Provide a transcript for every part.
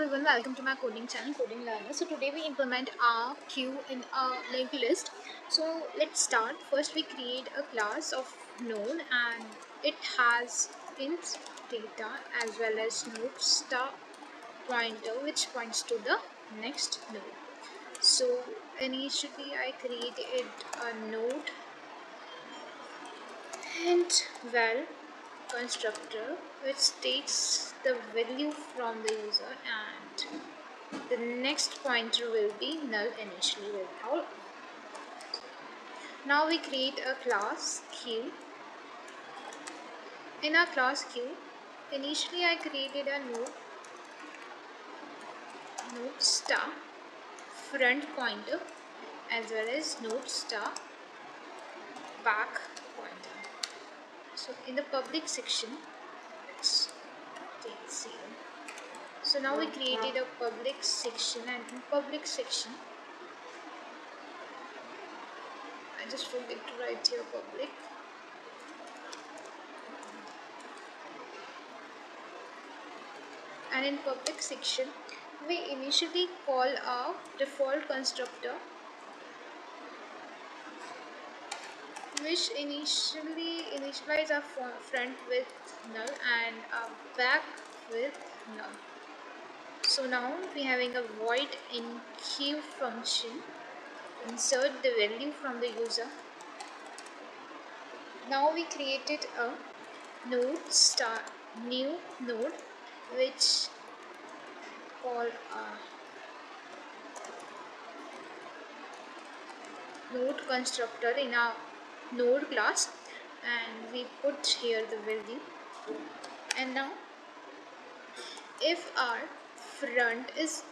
everyone, welcome to my coding channel Coding Learner. So today we implement our queue in a linked list. So let's start. First we create a class of node and it has int data as well as node star pointer which points to the next node. So initially I created a node int val constructor which takes the value from the user and the next pointer will be null initially without. Now we create a class queue. In our class queue, initially I created a node star front pointer as well as node star back pointer. So in the public section, let's take 0. So now we created a public section, and in public section I just forget to write here public. And in public section we initially call our default constructor which initialize our front with null and our back with null. So now we having a void in queue function, insert the value from the user. Now we created a node star new node which call node constructor in our node class, and we put here the value. And now if our front is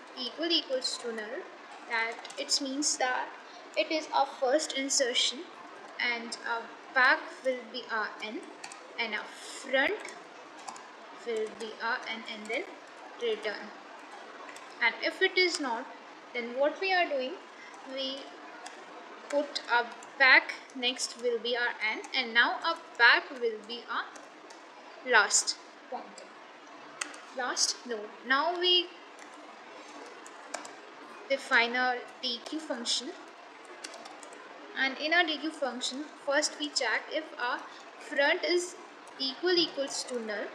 equals to null, that it means that it is our first insertion and our back will be our n and our front will be our n and then return. And if it is not, then what we are doing, we put our back next will be our n and now our back will be our last pointer, last node. Now we define our dequeue function, and in our dequeue function first we check if our front is equals to null.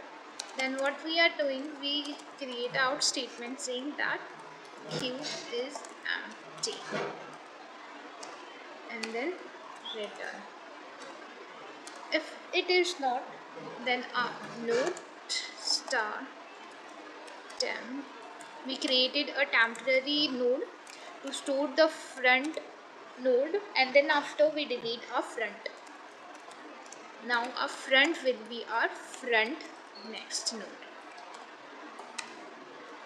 Then what we are doing, we create out statement saying that queue is empty and then return. If it is not, then our node star temp, we created a temporary node to store the front node, and then after we delete our front. Now our front will be our front next node.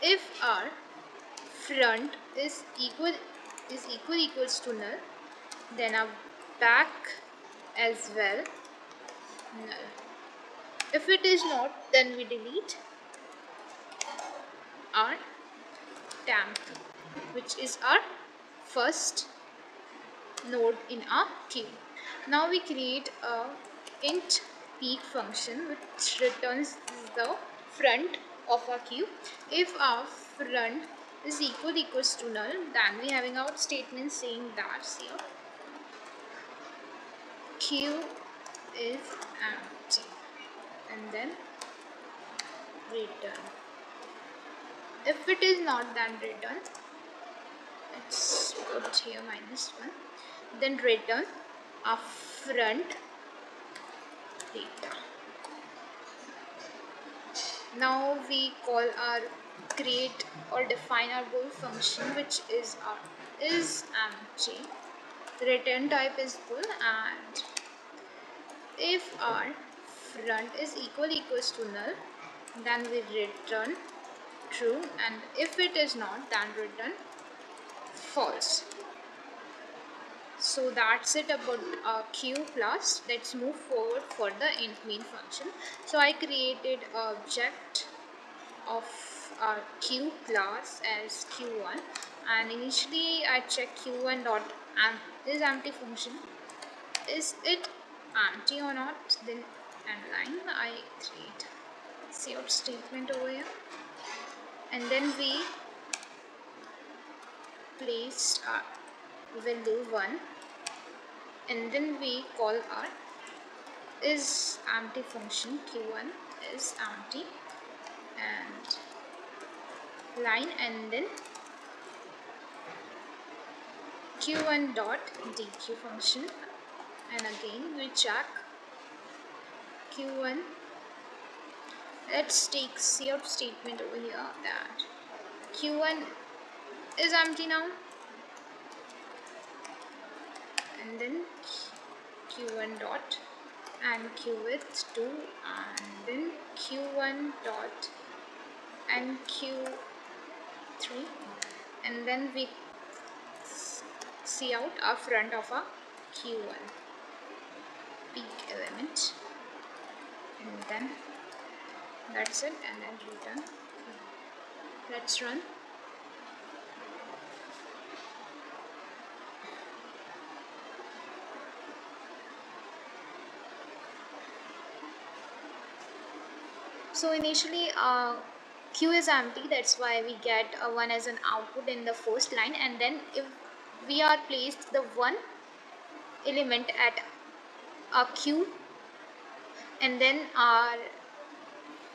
If our front is equals to null, then our back as well null. If it is not, then we delete our temp, which is our first node in our queue. Now we create a int peak function which returns the front of our queue. If our front is equals to null, then we having our statement saying that queue is empty and then return. If it is not, then return. Let's put here -1. Then return our front data. Now we call our create or define our bool function, which is empty. The return type is bool, and if our front is equals to null, then we return true, and if it is not, then return false. So that's it about our queue class. Let's move forward for the int main function. So I created an object of our queue class as q1, and initially I check q1 dot is empty function. Is it empty or not? Then end line I create cout statement over here. and then we placed our value 1, and then we call our is empty function. q1 is empty and line, and then q1 dot deq function, and again we check q1. Let's take cout statement over here that q1 is empty now, and then q1 dot and q width 2, and then q1 dot and q3, and then we see out our front of a q1 peak element, and then that's it, and then return. Let's run. So initially q is empty, that's why we get 1 as an output in the first line, and then if we are placed the 1 element at a q, and then our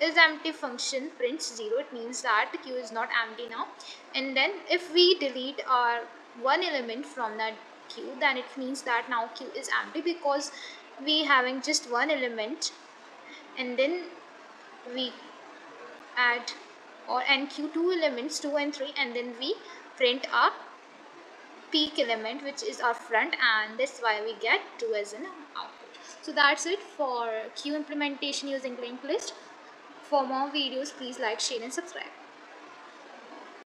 is empty function prints 0, it means that q is not empty now. And then if we delete our 1 element from that q, then it means that now q is empty because we having just 1 element, and then we add or nq 2 elements 2 and 3, and then we print our peak element which is our front, and that's why we get 2 as an output. So that's it for q implementation using LinkedList. For more videos, please like, share and subscribe.